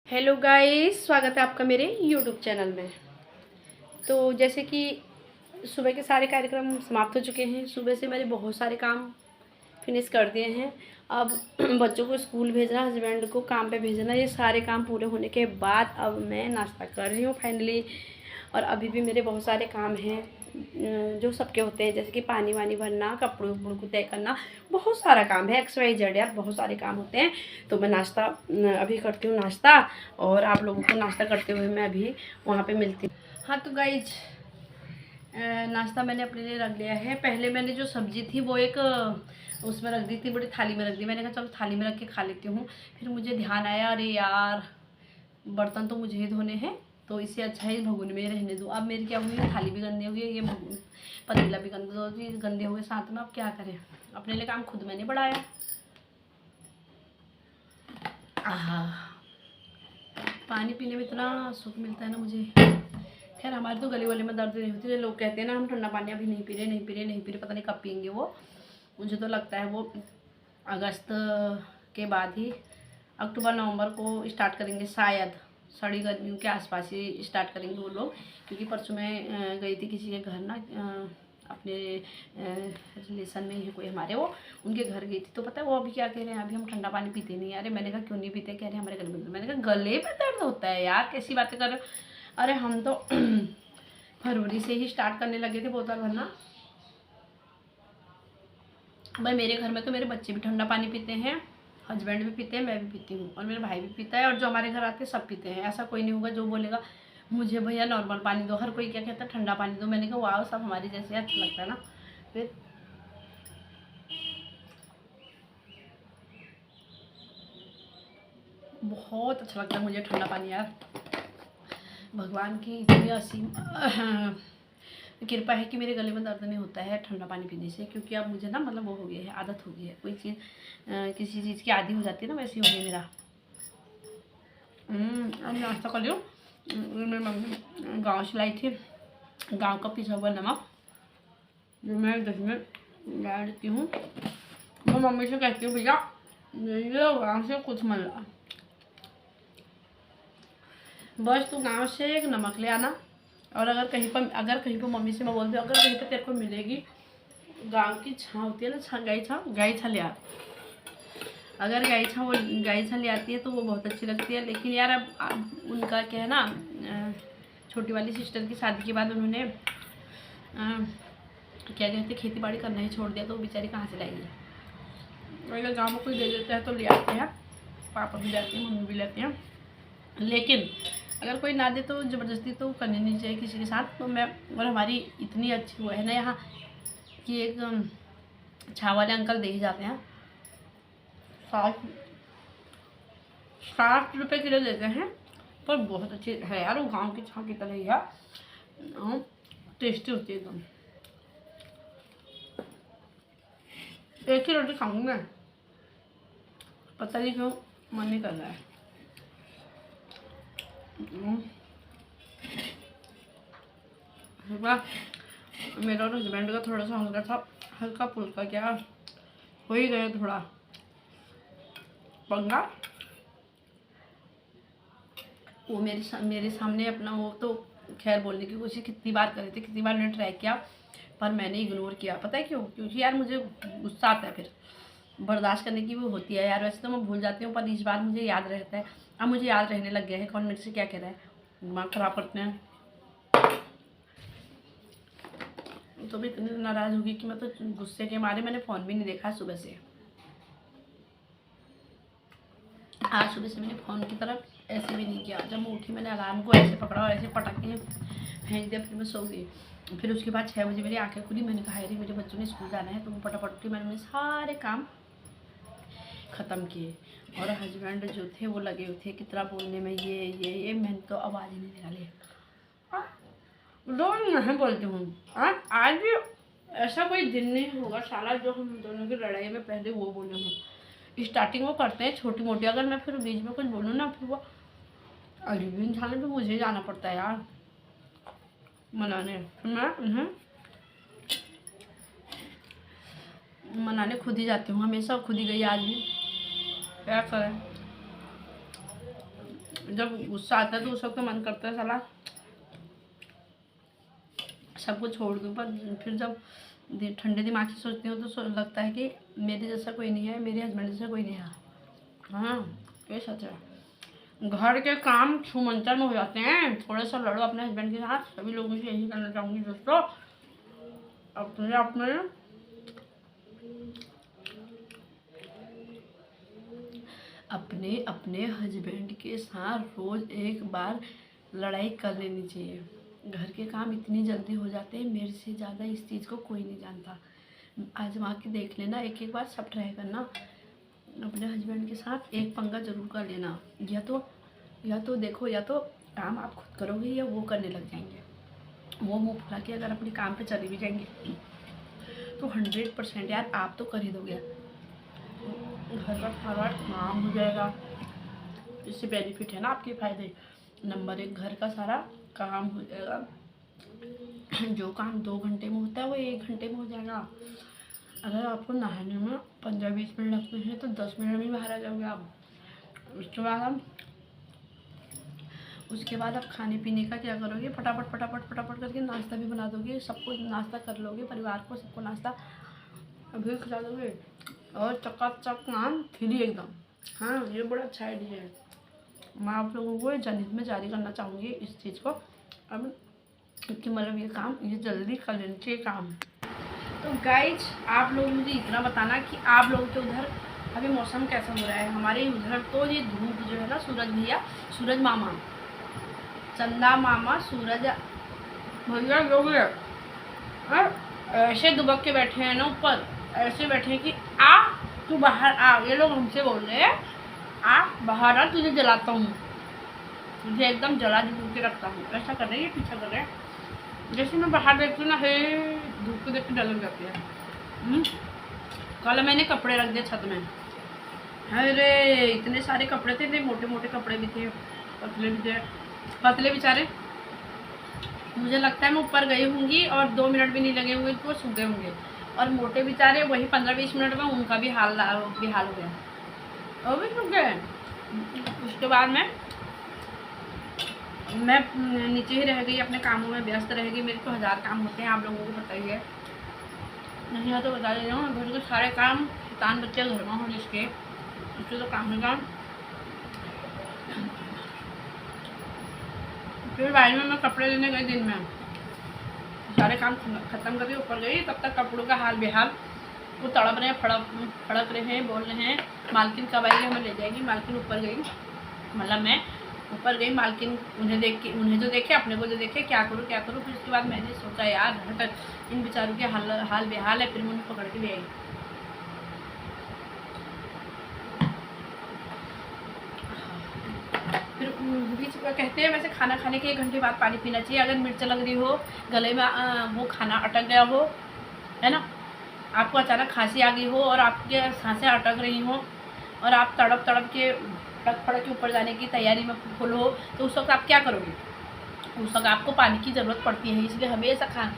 Hello guys, स्वागत है आपका मेरे यूट्यूब चैनल में। तो जैसे कि सुबह के सारे कार्यक्रम समाप्त हो चुके हैं। सुबह से मैंने बहुत सारे काम फिनिश कर दिए हैं। अब बच्चों को स्कूल भेजना, हस्बैंड को काम पे भेजना, ये सारे काम पूरे होने के बाद अब मैं नाश्ता कर रही हूँ फाइनली। और अभी भी मेरे बहुत सारे काम हैं जो सबके होते हैं, जैसे कि पानी वानी भरना, कपड़ों उपड़ों को तय करना, बहुत सारा काम है। XYZ यार, बहुत सारे काम होते हैं। तो मैं नाश्ता अभी करती हूँ नाश्ता, और आप लोगों को नाश्ता करते हुए मैं अभी वहाँ पे मिलती हूँ। हाँ तो गाइज, नाश्ता मैंने अपने लिए रख लिया है। पहले मैंने जो सब्ज़ी थी वो एक उसमें रख दी थी, बड़ी थाली में रख दी। मैंने कहा चलो थाली में रख के खा लेती हूँ। फिर मुझे ध्यान आया, अरे यार बर्तन तो मुझे ही धोने हैं, तो इससे अच्छा है भगोने में रहने दो। अब मेरी क्या हुई, थाली भी गंदी हुई है, ये पतीला भी गंदे हुए साथ में। अब क्या करें, अपने लिए काम खुद मैंने बढ़ाया। आहा, पानी पीने में इतना सुख मिलता है ना मुझे। खैर हमारे तो गले वाले में दर्द नहीं होती। लोग कहते हैं ना हम ठंडा पानी अभी नहीं पी रहे, नहीं पी रहे, नहीं पी रहे, पता नहीं कब पियेंगे वो। मुझे तो लगता है वो अगस्त के बाद ही, अक्टूबर नवंबर को स्टार्ट करेंगे शायद। सड़ी गर्मियों के आसपास ही स्टार्ट करेंगे वो लोग। क्योंकि परसों मैं गई थी किसी के घर ना, अपने रिलेशन में ही कोई हमारे, वो उनके घर गई थी। तो पता है वो अभी क्या कह रहे हैं, अभी हम ठंडा पानी पीते नहीं। अरे मैंने कहा क्यों नहीं पीते, कह रहे हैं हमारे गले में। मैंने कहा गले में दर्द होता है यार, कैसी बातें कर रहे हो। अरे हम तो फरवरी से ही स्टार्ट करने लगे थे बोतल भरना। भाई मेरे घर में तो मेरे बच्चे भी ठंडा पानी पीते हैं, हस्बैंड भी पीते हैं, मैं भी पीती हूँ, और मेरे भाई भी पीता है, और जो हमारे घर आते हैं सब पीते हैं। ऐसा कोई नहीं होगा जो बोलेगा मुझे भैया नॉर्मल पानी दो। हर कोई क्या कहता है ठंडा पानी दो। मैंने कहा वाह, सब हमारी जैसे अच्छा लगता है ना। फिर बहुत अच्छा लगता है मुझे ठंडा पानी यार। भगवान की इतनी असीम कृपा है कि मेरे गले में दर्द नहीं होता है ठंडा पानी पीने से। क्योंकि अब मुझे ना मतलब वो हो गया है, आदत हो गई है। कोई चीज़ किसी चीज़ की आदी हो जाती है ना, वैसे ही हो गया मेरा। अब नाश्ता कर लियो। मेरी मम्मी गाँव से लाई थी, गाँव का पिसा हुआ नमक, जो मैं दही में डाल देती हूँ। मैं मम्मी से कहती हूँ भैया ये गाँव से कुछ मत ला, बस तू गाँव से एक नमक ले आना। और अगर कहीं पर मम्मी से मैं बोलती हूँ, अगर कहीं पर तेरे को मिलेगी गाँव की छाँ होती है ना, गाय छाँ ले आ। अगर गाय छाँ ले आती है तो वो बहुत अच्छी लगती है। लेकिन यार अब उनका क्या है ना, छोटी वाली सिस्टर की शादी के बाद उन्होंने क्या कहते हैं खेती बाड़ी करना ही छोड़ दिया। तो वो बेचारी कहाँ से लाएगी। अगर गाँव में कोई दे देता है तो ले आते हैं, पापा भी लाते हैं, मम्मी भी लाते हैं। लेकिन अगर कोई ना दे तो ज़बरदस्ती तो करनी नहीं चाहिए किसी के साथ। तो मैं, और हमारी इतनी अच्छी वो है ना यहाँ कि एक छाव वाले अंकल दे ही जाते हैं। 60 रुपये किलो देते हैं, पर बहुत अच्छी है यार। वो गांव की छाव की तरह ही है, टेस्टी होती है एकदम। एक ही रोटी खाऊंगी मैं, पता नहीं क्यों मन नहीं कर रहा है। मेरा और हस्बैंड का थोड़ा सा हल्का फुल्का क्या हो ही गया थोड़ा पंगा। वो मेरे सामने अपना वो तो खैर बोलने की कोशिश कितनी बार कर रहे थे, कितनी बार मैंने ट्राई किया, पर मैंने इग्नोर किया। पता है क्यों? क्योंकि यार मुझे गुस्सा आता है, फिर बर्दाश्त करने की वो होती है यार। वैसे तो मैं भूल जाती हूँ, पर इस बार मुझे याद रहता है। अब मुझे याद रहने लग गया है कौन मेरे से क्या कह रहा है। दिमाग ख़राब करते हैं। तो भी इतनी नाराज़ होगी कि मैं तो गुस्से के मारे मैंने फ़ोन भी नहीं देखा सुबह से। आज सुबह से मैंने फ़ोन की तरफ ऐसे भी नहीं किया। जब मैं उठी मैंने अलार्म को ऐसे पकड़ा और ऐसे पटक के फेंक दिया, फिर मैं सो गई। फिर उसके बाद 6 बजे मेरी आंखें खुली। मैंने कहा अरे मेरे बच्चों ने स्कूल जाना है, तो वो फटाफट उठी, मैंने मेरे सारे काम ख़त्म किए। और हस्बैंड जो थे वो लगे हुए थे कितना बोलने में, ये मैंने तो आवाज़ ही नहीं निकाली। रोज नहीं बोलती हूँ। आज भी ऐसा कोई दिन नहीं होगा साला जो हम दोनों की लड़ाई में पहले वो बोले हूँ। स्टार्टिंग वो करते हैं छोटी मोटी, अगर मैं फिर बीच में कुछ बोलूँ ना, फिर वो अजीब इंसान है। तो मुझे जाना पड़ता है यार मनाने। मैं उन्हें मनाने खुद ही जाती हूँ, हमेशा खुद ही गई, आज भी। क्या करें, जब गुस्सा आता है तो उस वक्त तो मन करता है साला सब कुछ छोड़ दूँ, पर फिर जब ठंडे दिमाग से सोचती हूँ तो लगता है कि मेरे जैसा कोई नहीं है, मेरे हस्बैंड जैसा कोई नहीं है। हाँ, ये सच है। घर के काम छूमंतर में हो जाते हैं। थोड़ा सा लड़ो अपने हस्बैंड के साथ। सभी लोगों से यही करना चाहूँगी दोस्तों, अपने अपने हस्बैंड के साथ रोज़ एक बार लड़ाई कर लेनी चाहिए। घर के काम इतनी जल्दी हो जाते हैं, मेरे से ज़्यादा इस चीज़ को कोई नहीं जानता। आजमा के देख लेना, एक एक बार सब ट्राई करना। अपने हस्बैंड के साथ एक पंगा जरूर कर लेना। या तो देखो, या तो काम आप खुद करोगे या वो करने लग जाएंगे। वो मुँह फुला के अगर अपने काम पे चले भी जाएंगे तो 100% यार आप तो कर ही दोगे। घर का सारा काम हो जाएगा। इससे बेनिफिट है ना, आपके फ़ायदे। नंबर 1, घर का सारा काम हो जाएगा। जो काम 2 घंटे में होता है वो 1 घंटे में हो जाएगा। अगर आपको नहाने में 15-20 मिनट लगते हैं तो 10 मिनट में बाहर आ जाओगे आप। उसके बाद आप खाने पीने का क्या करोगे? फटाफट करके नाश्ता भी बना दोगे। सबको नाश्ता कर लोगे, परिवार को सबको नाश्ता अभी खिला दोगे और चकाचक काम फ्री एकदम। हाँ, ये बड़ा अच्छा आइडिया है। मैं आप लोगों को जनहित में जारी करना चाहूँगी इस चीज़ को। अब कि मतलब ये काम ये जल्दी कर लेना चाहिए काम। तो गाइज, आप लोग मुझे इतना बताना कि आप लोगों के उधर अभी मौसम कैसा हो रहा है। हमारे उधर तो ये धूप जो है ना, सूरज भैया, सूरज मामा, चंदा मामा, सूरज भैया लोग ऐसे दुबक के बैठे हैं ना ऊपर, ऐसे बैठे हैं कि आ तू बाहर आ। ये लोग हमसे बोल रहे हैं आ बाहर आ, तुझे जलाता हूँ, तुझे एकदम जला धूप के रखता हूँ। ऐसा कर रहे हैं, ये पीछा कर रहे हैं। जैसे मैं बाहर देखती हूँ ना, हे धूप को देख के डर लग जाती है। कल मैंने कपड़े रख दिए छत में। अरे इतने सारे कपड़े थे, इतने मोटे मोटे कपड़े भी थे, पतले भी थे, पतले बेचारे। मुझे लगता है मैं ऊपर गई होंगी और 2 मिनट भी नहीं लगे होंगे तो वो सूख गए होंगे। और मोटे बेचारे वही 15-20 मिनट में उनका भी हाल हो गया, वो भी सूख गए। उसके बाद मैं नीचे ही रह गई, अपने कामों में व्यस्त रह गई। मेरे को 1000 काम होते हैं, आप लोगों को पता ही है। नहीं है तो बता दे रहा हूँ, घर के सारे काम, शैतान बच्चे घर में हो जिसके, उसके तो काम है काम। फिर बाद में मैं कपड़े लेने गई, दिन में सारे काम ख़त्म करके ऊपर गई। तब तक कपड़ों का हाल बेहाल, वो तड़प रहे हैं, फड़क रहे हैं, बोल रहे हैं मालकिन कब आएगी, हमें ले जाएगी। मालकिन ऊपर गई, मतलब मैं ऊपर गई। मालकिन उन्हें जो देखे, अपने को जो देखे, क्या करूँ। फिर उसके बाद मैंने सोचा यार इन बेचारों के हाल बेहाल है। फिर मैं उन्हें पकड़ के ले आई। फिर बीच कहते हैं वैसे खाना खाने के 1 घंटे बाद पानी पीना चाहिए। अगर मिर्च लग रही हो गले में, वो खाना अटक गया हो, है ना, आपको अचानक खांसी आ गई हो और आपके सांसें अटक रही हो और आप तड़प के फड़क के ऊपर जाने की तैयारी में फुल हो, तो उस वक्त आप क्या करोगे? उस वक्त आपको पानी की ज़रूरत पड़ती है। इसलिए हमेशा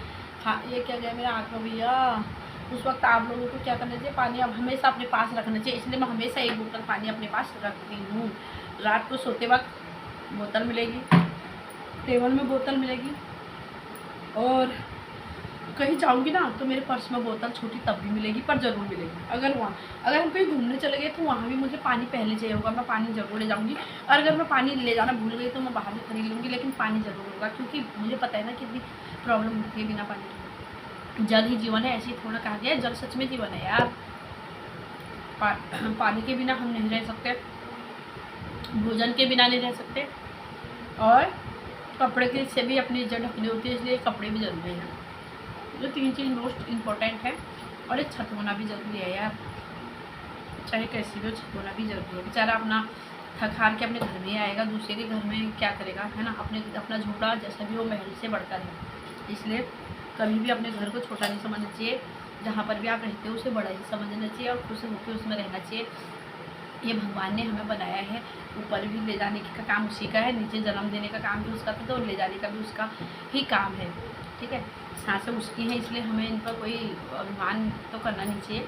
ये क्या गया मेरा आँख में भैया। उस वक्त आप लोगों को क्या करना चाहिए? पानी आप हमेशा अपने पास रखना चाहिए। इसलिए मैं हमेशा 1 बोतल पानी अपने पास रखती हूँ। रात को सोते वक्त बोतल मिलेगी, टेबल में बोतल मिलेगी, और कहीं जाऊँगी ना तो मेरे पर्स में बोतल छोटी तब भी मिलेगी, पर ज़रूर मिलेगी। अगर हम कहीं घूमने चले गए तो वहाँ भी मुझे पानी पहले चाहिए होगा, मैं पानी ज़रूर ले जाऊँगी। और अगर मैं पानी ले जाना भूल गई तो मैं बाहर से खरीद लूँगी, लेकिन पानी ज़रूर होगा, क्योंकि मुझे पता है ना कितनी प्रॉब्लम होती है बिना पानी के। जल ही जीवन है, ऐसे ही थोड़ा कहा गया है। जल सच में जीवन है यार। पानी के बिना हम नहीं रह सकते, भोजन के बिना नहीं रह सकते, और कपड़े के से भी अपनी इज्जत ढकनी होती है, इसलिए कपड़े भी जरूरी हैं। जो 3 चीज़ मोस्ट इम्पोर्टेंट है। और एक छत होना भी ज़रूरी है यार, चाहे कैसी भी हो, छत होना भी ज़रूरी है। बेचारा अपना थक हार के अपने घर में आएगा, दूसरे के घर में क्या करेगा, है ना। अपना झोपड़ा जैसा भी हो महल से बढ़कर है। इसलिए कभी भी अपने घर को छोटा नहीं समझना चाहिए। जहाँ पर भी आप रहते हो उसे बड़ा ही समझना चाहिए और खुश होकर उसमें रहना चाहिए। ये भगवान ने हमें बनाया है, ऊपर भी ले जाने का काम उसी का है, नीचे जन्म देने का काम भी उसका था, तो ले जाने का भी उसका ही काम है। ठीक है, सांसें उसकी हैं, इसलिए हमें इन पर कोई अभिमान तो करना नहीं चाहिए।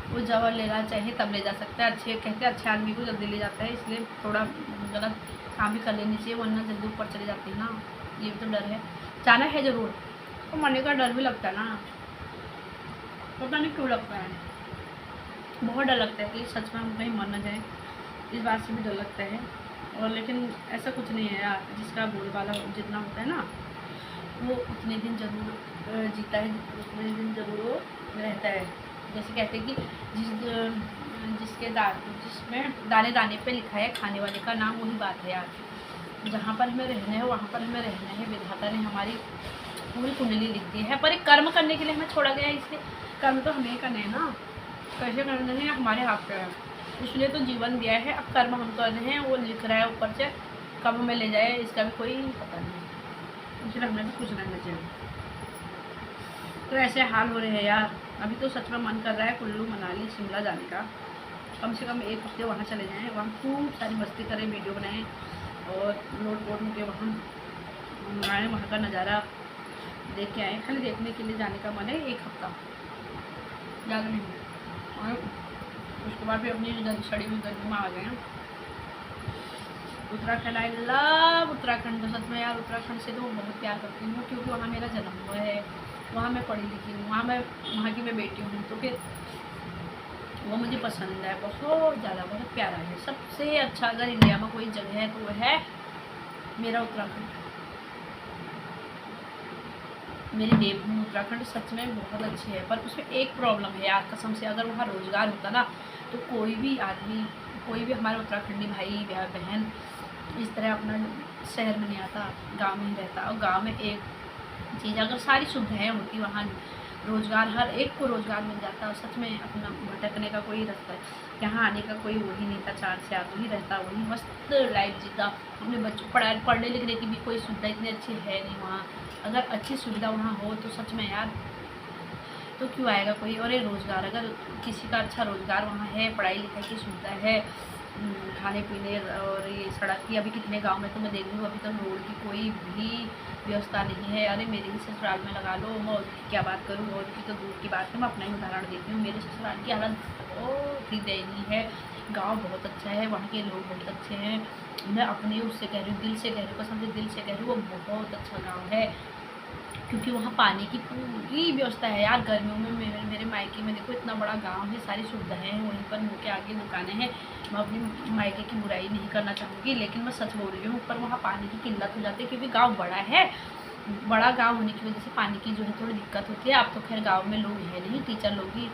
वो जब लेना चाहिए तब ले जा सकता है। अच्छे कहते हैं अच्छे आदमी को जल्दी ले जाता है, इसलिए थोड़ा गलत काम भी कर लेनी चाहिए, वरना जल्दी ऊपर चले जाते हैं ना। ये भी तो डर है। जाना है ज़रूर, तो मरने का डर भी लगता है ना, पता नहीं क्यों लगता है, बहुत डर लगता है कि सच में हम कहीं मर ना जाए, इस बात से भी डर लगता है। और लेकिन ऐसा कुछ नहीं है यार, जिसका बोलबाला जितना होता है ना वो उतने दिन ज़रूर जीता है, उतने दिन ज़रूर वो रहता है। जैसे कहते हैं कि जिसमें दाने दाने पे लिखा है खाने वाले का नाम, वही बात है यार। जहाँ पर हमें रहना है वहाँ पर हमें रहना है। विधाता ने हमारी पूरी कुंडली लिख दी है, पर एक कर्म करने के लिए हमें छोड़ा गया है, इसलिए कर्म तो हमें करना है ना, कैसे करना है हमारे हाथ पे है, इसलिए तो जीवन दिया है। अब कर्म हम कर रहे हैं, वो लिख रहा है ऊपर से, कब हमें ले जाए इसका भी कोई पता नहीं, इसलिए हमें भी कुछ रहना चाहिए। तो ऐसे हाल हो रहे हैं यार। अभी तो सच में मन कर रहा है कुल्लू मनाली शिमला जाने का, कम से कम एक हफ्ते वहाँ चले जाएँ, वहाँ खूब सारी मस्ती करें, वीडियो बनाएं और लोड वोड के वहाँ आए, वहाँ का नज़ारा देख के आए। खाली देखने के लिए जाने का मन है, एक हफ्ता ज़्यादा नहीं। और उसके बाद फिर अपनी सड़ी हुई गर्मी में आ गए हैं। Uttarakhand, I love Uttarakhand. तो सच में यार उत्तराखंड से तो बहुत प्यार करती हूँ, क्योंकि वहाँ मेरा जन्म हुआ है, वहाँ मैं पढ़ी लिखी हूँ, वहाँ की मैं बेटी हूँ, तो फिर वो मुझे पसंद है बहुत ज़्यादा, बहुत प्यारा है। सबसे अच्छा अगर इंडिया में कोई जगह है तो वो है मेरा उत्तराखंड, मेरी देवभूमि उत्तराखंड सच में बहुत अच्छी है। पर उसमें एक प्रॉब्लम है यार कसम से, अगर वहाँ रोज़गार होता ना तो कोई भी आदमी, कोई भी हमारे उत्तराखंडी भाई बहन इस तरह अपना शहर में नहीं आता, गांव में ही रहता। और गांव में एक चीज़, अगर सारी सुविधाएं होती वहाँ, रोज़गार हर एक को रोज़गार मिल जाता, और सच में अपना भटकने का कोई रास्ता है, यहाँ आने का कोई वही नहीं था, 4 से 8 वही रहता, वही मस्त लाइफ जीता। अपने बच्चों पढ़ने लिखने की भी कोई सुविधा इतनी अच्छी है नहीं वहाँ। अगर अच्छी सुविधा वहाँ हो तो सच में यार तो क्यों आएगा कोई। और ये रोज़गार, अगर किसी का अच्छा रोज़गार वहाँ है, पढ़ाई लिखाई की सुविधा है, खाने पीने और ये सड़क की, अभी कितने गांव में तो मैं देख रही हूँ अभी तक रोड की कोई भी व्यवस्था नहीं है। अरे मेरे ही ससुराल में लगा लो, मैं उसकी क्या बात करूँ, और की तो दूर की बात है, मैं अपना ही उदाहरण देती हूँ। मेरे ससुराल की हालत बहुत ही दयनीय है। गांव बहुत अच्छा है, वहाँ के लोग बहुत अच्छे हैं, मैं अपने उससे कह रही हूँ, दिल से कह रही हूँ, कसम से दिल से कह रही हूँ, वो बहुत अच्छा गाँव है। क्योंकि वहाँ पानी की पूरी व्यवस्था है यार। गर्मियों में मेरे मायके में देखो इतना बड़ा गांव है, सारी सुविधाएं हैं, वहीं पर मुँह के आगे दुकानें हैं। मैं अपनी मायके की बुराई नहीं करना चाहूँगी, लेकिन मैं सच बोल रही हूँ, पर वहाँ पानी की किल्लत हो जाती है, क्योंकि गाँव बड़ा है, बड़ा गाँव होने की वजह से पानी की जो है थोड़ी दिक्कत होती है। अब तो खैर गाँव में लोग है नहीं, टीचर लोग ही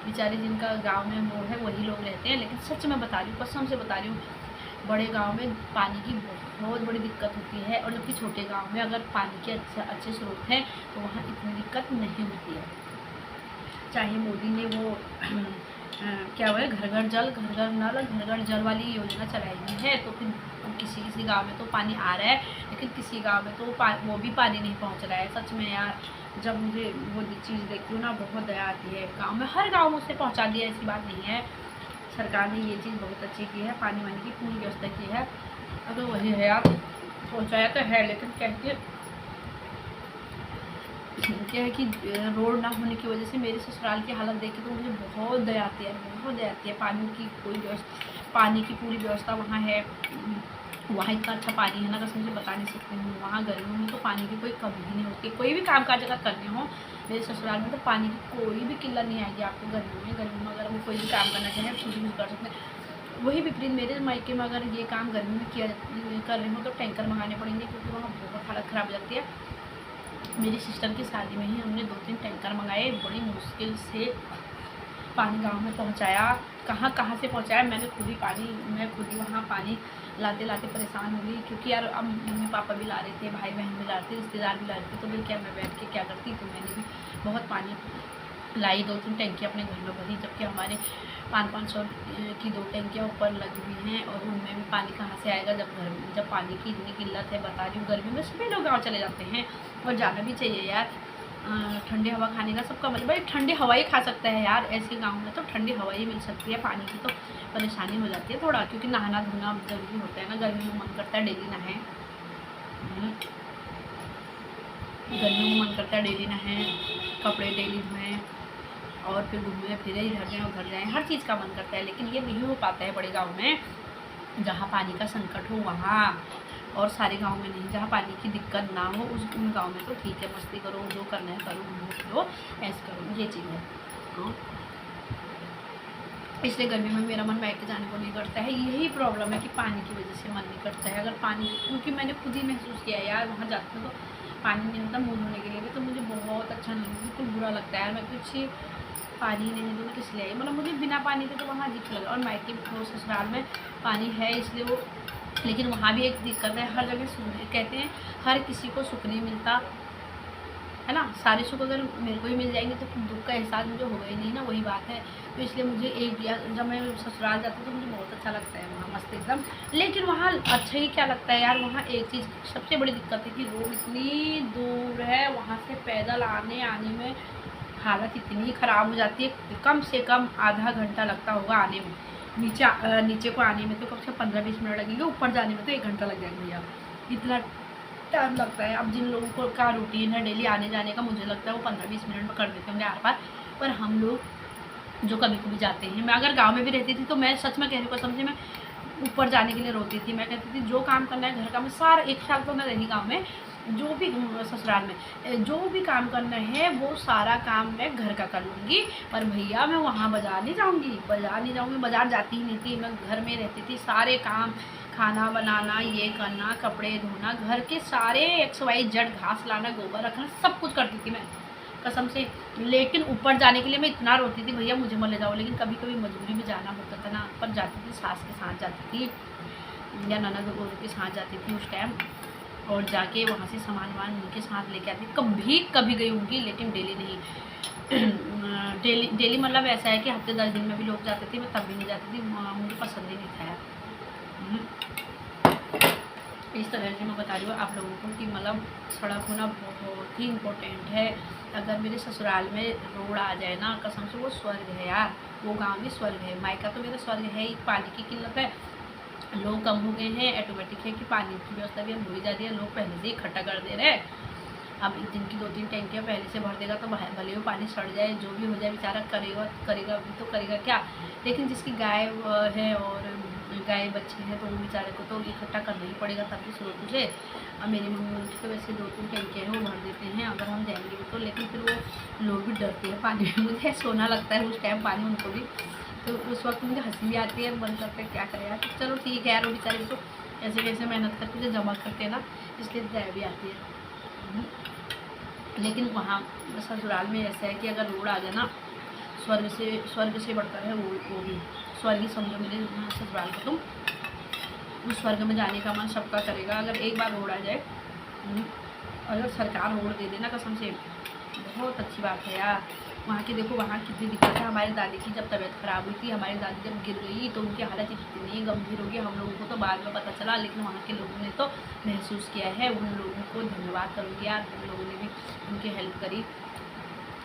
बेचारे जिनका गाँव में वो है वही लोग रहते हैं। लेकिन सच में बता रही हूँ, कसम से बता रही हूँ, बड़े गांव में पानी की बहुत बड़ी दिक्कत होती है। और जबकि छोटे गांव में अगर पानी के अच्छे स्रोत हैं तो वहाँ इतनी दिक्कत नहीं होती है। चाहे मोदी ने वो क्या हुआ है, घर घर जल घर घर नल घर घर जल वाली योजना चलाई हुई है, तो फिर किसी किसी गांव में तो पानी आ रहा है, लेकिन किसी गांव में तो वो भी पानी नहीं पहुंच रहा है। सच में यार जब मुझे वो चीज़ देखती हूँ ना बहुत दया आती है। गाँव में हर गाँव में उसने पहुँचा दिया, ऐसी बात नहीं है। सरकार ने ये चीज़ बहुत अच्छी की है, पानी वानी की पूरी व्यवस्था की है। अगर वही है यार, पहुँचाया तो है, लेकिन क्या है कि रोड ना होने की वजह से मेरे ससुराल की हालत देख के तो मुझे बहुत दया आती है, बहुत दया आती है। पानी की कोई व्यवस्था, पानी की पूरी व्यवस्था वहाँ है, वहाँ इतना अच्छा पानी है ना, कसम से बता नहीं सकती हूँ। वहाँ गर्मियों में तो पानी की कोई कमी ही नहीं होती, कोई भी काम काज अगर करने हो मेरे ससुराल में तो पानी की कोई भी किल्लत नहीं आएगी आपको। गर्मियों में अगर वो कोई भी काम करना चाहें खुद यूज़ कर सकते हैं। वही विपरीत मेरे मायके में अगर ये काम गर्मी में कर रहे हो तो टैंकर मंगाने पड़ेंगे, क्योंकि वहाँ बहुत हालत ख़राब हो जाती है। मेरी सिस्टर की शादी में ही हमने 2-3 टैंकर मंगाए, बड़ी मुश्किल से पानी गांव में पहुंचाया। कहाँ से पहुंचाया, मैं खुद ही वहाँ पानी लाते लाते परेशान हो गई, क्योंकि यार अब मम्मी पापा भी ला रहे थे, भाई बहन भी ला रहे थे, रिश्तेदार भी ला रहे थे, तो फिर क्या मैं बैठ के क्या करती। तो मैंने भी बहुत पानी लाई, 2-3 टैंकी अपने घर में भरी, जबकि हमारे 500-500 की 2 टैंकियाँ ऊपर लगी हुई हैं, और उनमें भी पानी कहाँ से आएगा जब पानी की इतनी किल्लत है। बता रही हूँ गर्मी में सभी लोग गाँव चले जाते हैं, और जाना भी चाहिए यार। ठंडी हवा खाने का सबका मतलब, भाई ठंडी हवा ही खा सकता है यार, ऐसे गांव में तो ठंडी हवा ही मिल सकती है। पानी की तो परेशानी हो जाती है थोड़ा, क्योंकि नहाना धोना जरूरी होता है ना। गर्मी में मन करता है डेली नहाएं, गर्मी में मन करता है डेली नहाएं, कपड़े डेली धोएं, और फिर घूमें फिरे, इधर जाएँ उधर जाएँ, हर चीज़ का मन करता है, लेकिन ये नहीं हो पाता है बड़े गाँव में। जहाँ पानी का संकट हो वहाँ, और सारे गांव में नहीं। जहाँ पानी की दिक्कत ना हो उन गांव में तो ठीक है, मस्ती करो, जो करना है करो, घूमो लो, ऐसे करो, ये चीज़ है। हाँ, इसलिए गर्मी में मेरा मन मायके जाने को नहीं करता है। यही प्रॉब्लम है कि पानी की वजह से मन नहीं करता है। अगर पानी, क्योंकि मैंने खुद ही महसूस किया यार, वहाँ जाते हैं तो पानी नहीं होता मुँह धोने के लिए भी, तो मुझे बहुत अच्छा नहीं, बिल्कुल बुरा लगता है यार। मैं कुछ पानी नहीं तो मैं किस लिए आई, मतलब मुझे बिना पानी के तो वहाँ अजीब लगा। और मायके ससुराल में पानी है इसलिए वो, लेकिन वहाँ भी एक दिक्कत है, हर जगह कहते हैं हर किसी को सुख नहीं मिलता है ना। सारे सुख अगर मेरे को ही मिल जाएंगे तो दुख का एहसास मुझे होगा ही नहीं ना, वही बात है। तो इसलिए मुझे एक, जब मैं ससुराल जाती हूँ तो मुझे बहुत अच्छा लगता है वहाँ, मस्त एकदम। लेकिन वहाँ अच्छा ही क्या लगता है यार, वहाँ एक चीज़ सबसे बड़ी दिक्कत है कि रोड इतनी दूर है, वहाँ से पैदल आने में हालत इतनी ख़राब हो जाती है। कम से कम आधा घंटा लगता होगा आने में, नीचे को आने में तो कम से कम 15-20 मिनट लगेंगे, ऊपर जाने में तो 1 घंटा लग जाएगा भैया, इतना टाइम लगता है। अब जिन लोगों को का रूटीन है डेली आने जाने का, मुझे लगता है वो 15-20 मिनट में कर देते होंगे आर पार। पर हम लोग जो कभी कभी जाते हैं, मैं अगर गांव में भी रहती थी तो मैं सच में कह रही हूँ, कसम से मैं ऊपर जाने के लिए रोती थी। मैं कहती थी जो काम करना है घर का, मैं सारा 1 साल तो मैं रही गाँव में, जो भी ससुराल में जो भी काम करना है वो सारा काम मैं घर का कर लूँगी। पर भैया मैं वहाँ बाज़ार नहीं जाऊँगी, बाज़ार जाती ही नहीं थी। मैं घर में रहती थी, सारे काम, खाना बनाना, ये करना, कपड़े धोना, घर के सारे XYZ, घास लाना, गोबर रखना, सब कुछ करती थी मैं कसम से। लेकिन ऊपर जाने के लिए मैं इतना रोती थी, भैया मुझे मत ले जाओ। लेकिन कभी कभी मजबूरी में जाना होता था ना, पर जाती थी, सास के साथ जाती थी या ननद के साथ जाती थी उस टाइम, और जाके वहाँ से सामान वामान उनके साथ लेके आती। कभी गई होंगी, लेकिन डेली नहीं। डेली मतलब ऐसा है कि हफ्ते 10 दिन में भी लोग जाते थे, मैं तब भी नहीं जाती थी, मुझे पसंद ही नहीं था यार। इस तरह से मैं बता रही हूँ आप लोगों को कि मतलब सड़क होना बहुत ही इम्पोर्टेंट है। अगर मेरे ससुराल में रोड आ जाए ना, कसम से वो स्वर्ग है यार, वो गांव भी स्वर्ग है। मायका तो मेरा स्वर्ग है ही। पानी की किल्लत है, लोग कम हो गए हैं, ऑटोमेटिक है कि पानी की व्यवस्था भी अब हो ही जा रही है, लोग पहले से ही इकट्ठा कर दे रहे हैं। अब जिनकी 2-3 टैंकियाँ पहले से भर देगा तो भले वो पानी सड़ जाए, जो भी हो जाए, बेचारा करेगा भी तो करेगा क्या। लेकिन जिसकी गाय है और गाय बच्चे हैं तो वो बेचारे को तो इकट्ठा करना ही पड़ेगा तभी स्रोत से। अब मेरी मम्मी उनकी तो वैसे 2-3 टैंकियाँ हैं, वो भर देते हैं अगर हम जाएंगे तो। लेकिन फिर वो लोग भी डरते हैं पानी में, मुझे सोना लगता है उस टाइम पानी उनको भी, तो उस वक्त मुझे हंसी भी आती है, मन करता है क्या करें यार। चलो ठीक है यार, वो बेचारे तो ऐसे कैसे मेहनत करके जो जमा करते हैं ना, इसलिए दया भी आती है। लेकिन वहाँ ससुराल में ऐसा है कि अगर रोड आ जाए ना, स्वर्ग से बढ़कर है वो भी स्वर्ग ही समझो मेरे ससुराल को। तुम उस स्वर्ग में जाने का मन सबका करेगा अगर एक बार रोड आ जाए। अगर सरकार रोड दे देना, कसम से बहुत अच्छी बात है यार। वहाँ की देखो, वहाँ कितनी दिक्कत है। हमारी दादी की जब तबीयत ख़राब हुई थी, हमारी दादी जब गिर गई तो उनकी हालत इतनी गंभीर हो गई, हम लोगों को तो बाद में पता चला, लेकिन वहाँ के लोगों ने तो महसूस किया है। उन लोगों को धन्यवाद करूँगी यार, उन लोगों ने भी उनकी हेल्प करी,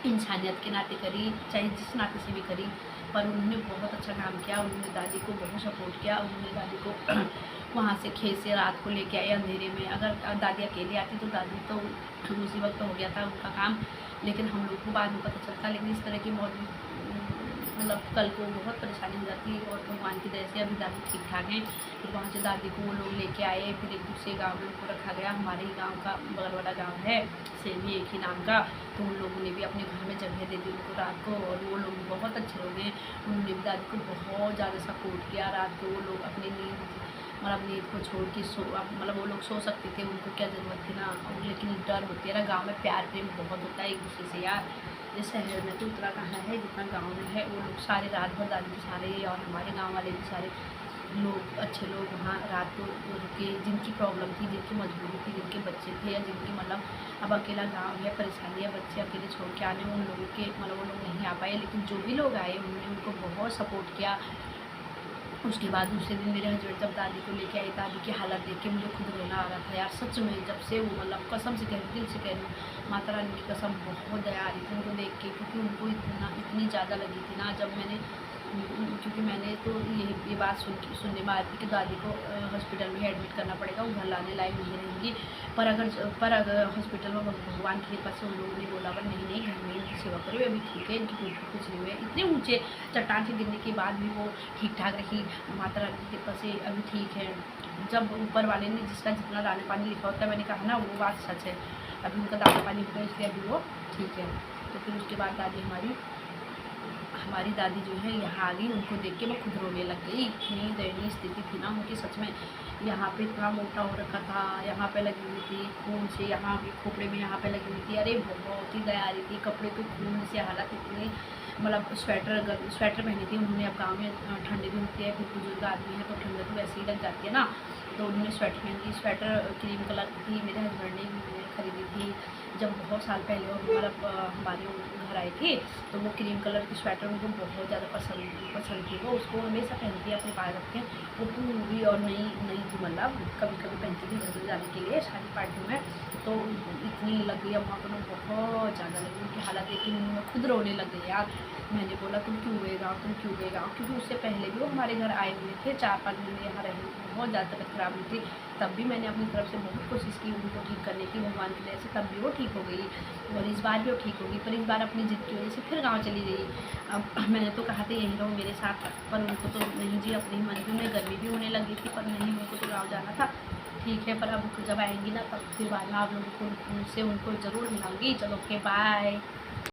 इंसानियत के नाते करी, चाहे जिस नाते से भी करी, पर उन्होंने बहुत अच्छा काम किया। उन्होंने दादी को बहुत सपोर्ट किया। उन्होंने दादी को वहाँ से खेत से रात को लेके आए अंधेरे में। अगर दादी अकेली आती तो दादी तो उसी वक्त हो गया था उनका काम, लेकिन हम लोग को बाद में पता चलता। लेकिन इस तरह की मौत मतलब कल को बहुत परेशानी हो जाती, और भगवान की दया से अभी दादी ठीक ठाक हैं। फिर वहाँ से दादी को वो लोग लेके आए, फिर एक दूसरे गाँव में उनको रखा गया। हमारे ही गाँव का बगल वाला गाँव है, सेम ही एक ही नाम का, तो उन लोगों ने भी अपने घर में जगह दे दी उनको रात को। और वो लोग बहुत अच्छे लोग हैं, उन्होंने भी दादी को बहुत ज़्यादा सपोर्ट किया। रात को वो लोग अपनी नींद को छोड़ के मतलब वो लोग सो सकते थे, उनको क्या ज़रूरत थी ना। लेकिन डर होती है ना, गाँव में प्यार प्रेम बहुत होता है एक दूसरे से यार। इस शहर में तो उतना कहाँ है जितना गांव में है। वो लोग सारे रात भर दादी के सारे और हमारे गांव वाले भी सारे लोग अच्छे लोग वहाँ रात को रुके, जिनकी प्रॉब्लम थी, जिनकी मजबूरी थी, जिनके बच्चे थे या जिनकी मतलब अब अकेला गांव है, परेशानी है, बच्चे अकेले छोड़ के आने, उन लोगों के मतलब वो लोग नहीं आ पाए। लेकिन जो भी लोग आए उन्होंने उनको बहुत सपोर्ट किया। उसके बाद दूसरे दिन मेरे हस्बैंड जब दादी को लेके आई, दादी की हालत देख के मुझे खुद रोना आ रहा था यार सच में। जब से वो मतलब कसम से कह रही, दिल से कह रही हूँ, माता रानी की कसम बहुत दया आ रही थी उनको देख के, क्योंकि उनको इतनी ज़्यादा लगी थी ना। जब मैंने क्योंकि मैंने तो ये बात सुनने में आ रही थी कि दादी को हॉस्पिटल में एडमिट करना पड़ेगा, वो घर लाने लायक नहीं रहेंगी। पर अगर हॉस्पिटल में भगवान की कृपा से उन लोगों ने बोला पर नहीं घर में इनकी सेवा करो, अभी ठीक है, इनकी कुछ नहीं हुआ है। इतने ऊँचे चट्टान से गिरने के बाद भी वो ठीक ठाक रही, माता रानी की कृपा से अभी ठीक है। जब ऊपर वाले ने जिसका जितना दाना पानी लिखा होता है, मैंने कहा ना वो बात सच है, अभी उनका दाना पानी हुआ है, इसलिए अभी वो ठीक है। तो फिर उसके बाद हमारी दादी जो है यहाँ आ गई, उनको देख के मैं खुद रोने लग गई। इतनी दयनीय स्थिति थी ना उनकी, सच में। यहाँ पे इतना मोटा हो रखा था, यहाँ पे लगी हुई थी खून से, यहाँ भी खोपड़े में यहाँ पे लगी हुई थी। अरे बहुत ही दया आ रही थी, कपड़े तो खून से, हालत इतनी, मतलब स्वेटर पहनी थी उन्होंने। अब गाँव में ठंडी भी होती है, फिर बुजुर्ग आदमी है तो ठंड तो वैसे ही लग जाती है ना, तो उन्होंने स्वेटर पहन ली। स्वेटर क्रीम कलर की थी, मेरे हस्बैंड ने खरीदी थी जब बहुत साल पहले, और मतलब हमारे घर आए थे, तो वो क्रीम कलर की स्वेटर उनको बहुत ज़्यादा पसंद थी। वो उसको हमेशा पहनती है अपने पास रख के, वो पूरी और नई मतलब कभी कभी पहनती थी घर जाने के लिए शादी पार्टी में। तो इतनी लग गई अम्मा को ना, बहुत ज़्यादा लगी उनकी हालत देख के, मैं खुद रोने लग गई यार। मैंने बोला तुम क्यों गए गाँव, क्योंकि उससे पहले भी वो हमारे घर आए हुए थे, 4-5 महीने यहाँ रहे, बहुत ज़्यादा तबीयत खराब हुई थी। तब भी मैंने अपनी तरफ से बहुत कोशिश की उनको ठीक करने की, भगवान की वजह से तब भी वो ठीक हो गई, और इस बार भी वो ठीक होगी। पर इस बार अपनी जिद की वजह से फिर गाँव चली गई। अब मैंने तो कहा था यहीं रहो मेरे साथ, पर उनको तो नहीं जी, अपनी मन में, उन्हें गर्मी भी होने लगी थी, पर नहीं, उनको तो गाँव जाना था। ठीक है, पर अब जब आएंगी ना तब फिर बाद में आप लोगों को उनसे ज़रूर मिलाऊंगी। चलो ओके बाय।